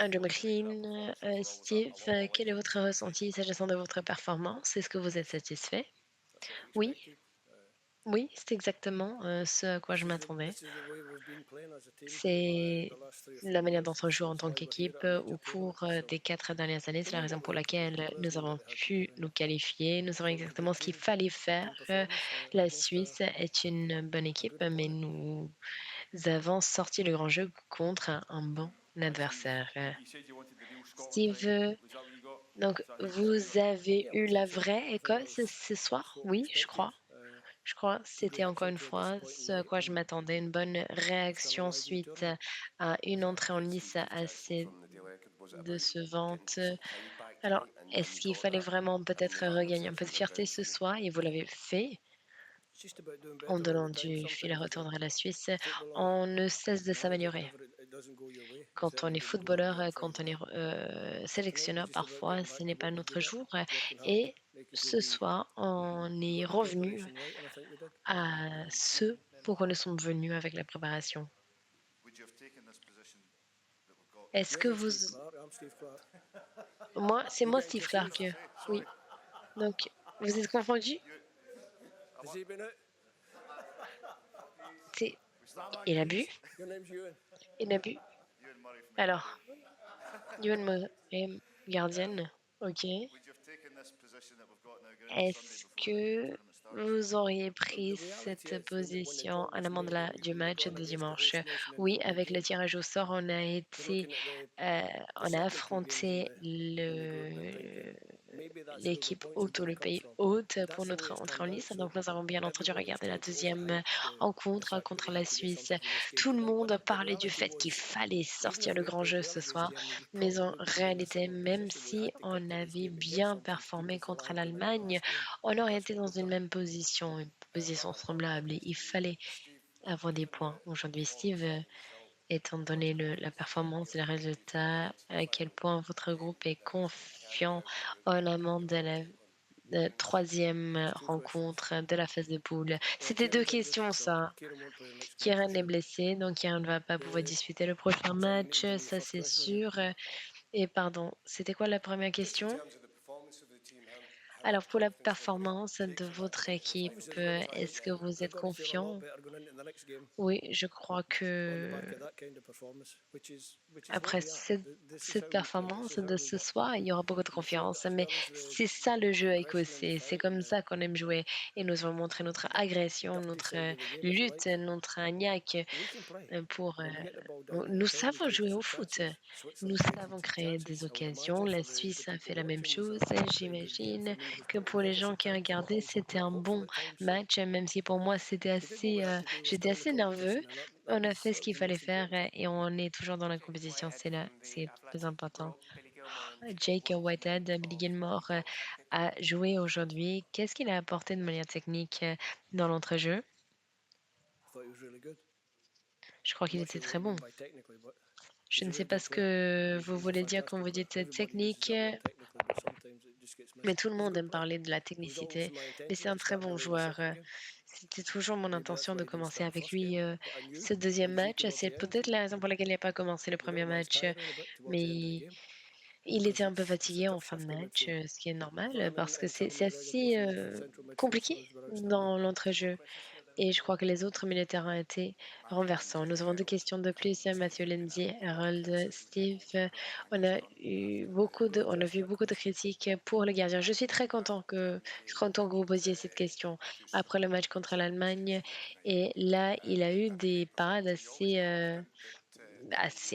Andrew McLean, Steve, quel est votre ressenti s'agissant de votre performance? Est-ce que vous êtes satisfait? Oui, oui, c'est exactement ce à quoi je m'attendais. C'est la manière dont on joue en tant qu'équipe au cours des 4 dernières années. C'est la raison pour laquelle nous avons pu nous qualifier. Nous savons exactement ce qu'il fallait faire. La Suisse est une bonne équipe, mais nous avons sorti le grand jeu contre un bon adversaire. Steve, donc vous avez eu la vraie Écosse ce soir? Oui, je crois. Je crois que c'était encore une fois ce à quoi je m'attendais, une bonne réaction suite à une entrée en lice assez décevante. Alors, est-ce qu'il fallait vraiment peut-être regagner un peu de fierté ce soir et vous l'avez fait en donnant du fil à retordre à la Suisse? On ne cesse de s'améliorer. Quand on est footballeur, quand on est sélectionneur, parfois ce n'est pas notre jour. Et ce soir, on est revenu à ce pourquoi nous sommes venus avec la préparation. Est-ce que vous... Moi, c'est moi Steve Clark. Oui. Donc, vous êtes confondu? C'est... Il a bu? Il a bu? Alors, Ewan gardienne. Ok. Est-ce que vous auriez pris cette position en amont du match de dimanche? Oui, avec le tirage au sort, on a affronté l'équipe hôte ou le pays hôte pour notre entrée en lice. Donc, nous avons bien entendu regarder la deuxième rencontre contre la Suisse. Tout le monde parlait du fait qu'il fallait sortir le grand jeu ce soir. Mais en réalité, même si on avait bien performé contre l'Allemagne, on aurait été dans une position semblable. Et il fallait avoir des points. Aujourd'hui, Steve, étant donné la performance et le résultat, à quel point votre groupe est confiant en amont de la troisième rencontre de la phase de poule. C'était deux questions, ça. Kieran est blessé, donc Kieran ne va pas pouvoir disputer le prochain match, ça c'est sûr. Et pardon, c'était quoi la première question? Alors, pour la performance de votre équipe, est-ce que vous êtes confiant? Oui, je crois que après cette performance de ce soir, il y aura beaucoup de confiance. Mais c'est ça le jeu écossais. C'est comme ça qu'on aime jouer. Et nous allons montrer notre agression, notre lutte, notre niaque pour. Nous savons jouer au foot. Nous savons créer des occasions. La Suisse a fait la même chose. J'imagine que pour les gens qui regardaient, c'était un bon match, même si pour moi, j'étais assez nerveux. On a fait ce qu'il fallait faire et on est toujours dans la compétition. C'est le plus important. Jake Whitehead, Billy Gilmore a joué aujourd'hui. Qu'est-ce qu'il a apporté de manière technique dans l'entrejeu? Je crois qu'il était très bon. Je ne sais pas ce que vous voulez dire quand vous dites technique, mais tout le monde aime parler de la technicité. Mais c'est un très bon joueur. C'était toujours mon intention de commencer avec lui ce deuxième match. C'est peut-être la raison pour laquelle il n'a pas commencé le premier match, mais il était un peu fatigué en fin de match, ce qui est normal parce que c'est assez compliqué dans l'entrejeu. Et je crois que les autres milieux de terrain étaient renversants. Nous avons deux questions de plus, Mathieu Lindsay, Harold, Steve. On a vu beaucoup de critiques pour le gardien. Je suis très content que vous posiez cette question après le match contre l'Allemagne. Et là, il a eu des parades assez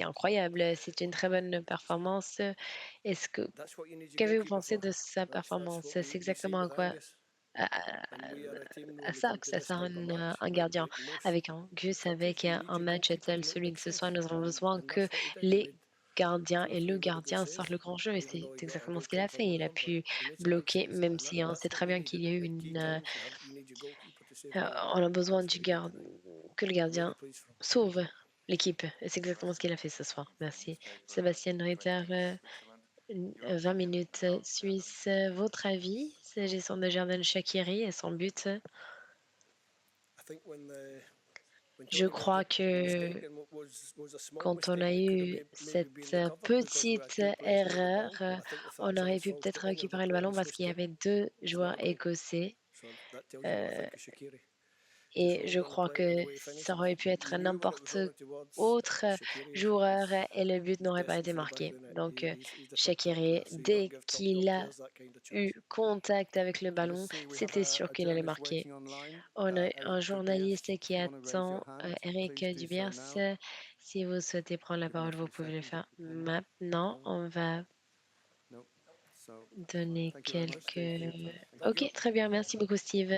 incroyables. C'était une très bonne performance. Est-ce que Qu'avez-vous pensé de sa performance? C'est exactement à, à ça que ça sert un gardien. Avec un Gus, avec un match tel celui de ce soir, nous avons besoin que les gardiens et le gardien sortent le grand jeu. Et c'est exactement ce qu'il a fait. Il a pu bloquer, même si on sait très bien qu'il y a eu on a besoin que le gardien sauve l'équipe. Et c'est exactement ce qu'il a fait ce soir. Merci. Sébastien Ritter, 20 minutes suisse. Votre avis, s'agissant de Jordan Shaqiri et son but? Je crois que quand on a eu cette petite erreur, on aurait pu peut-être récupérer le ballon parce qu'il y avait 2 joueurs écossais, heu et je crois que ça aurait pu être n'importe autre joueur et le but n'aurait pas été marqué. Donc, Shaqiri, dès qu'il a eu contact avec le ballon, c'était sûr qu'il allait marquer. On a un journaliste qui attend, Eric Dubiers. Si vous souhaitez prendre la parole, vous pouvez le faire maintenant. On va donner quelques OK, très bien, merci beaucoup Steve.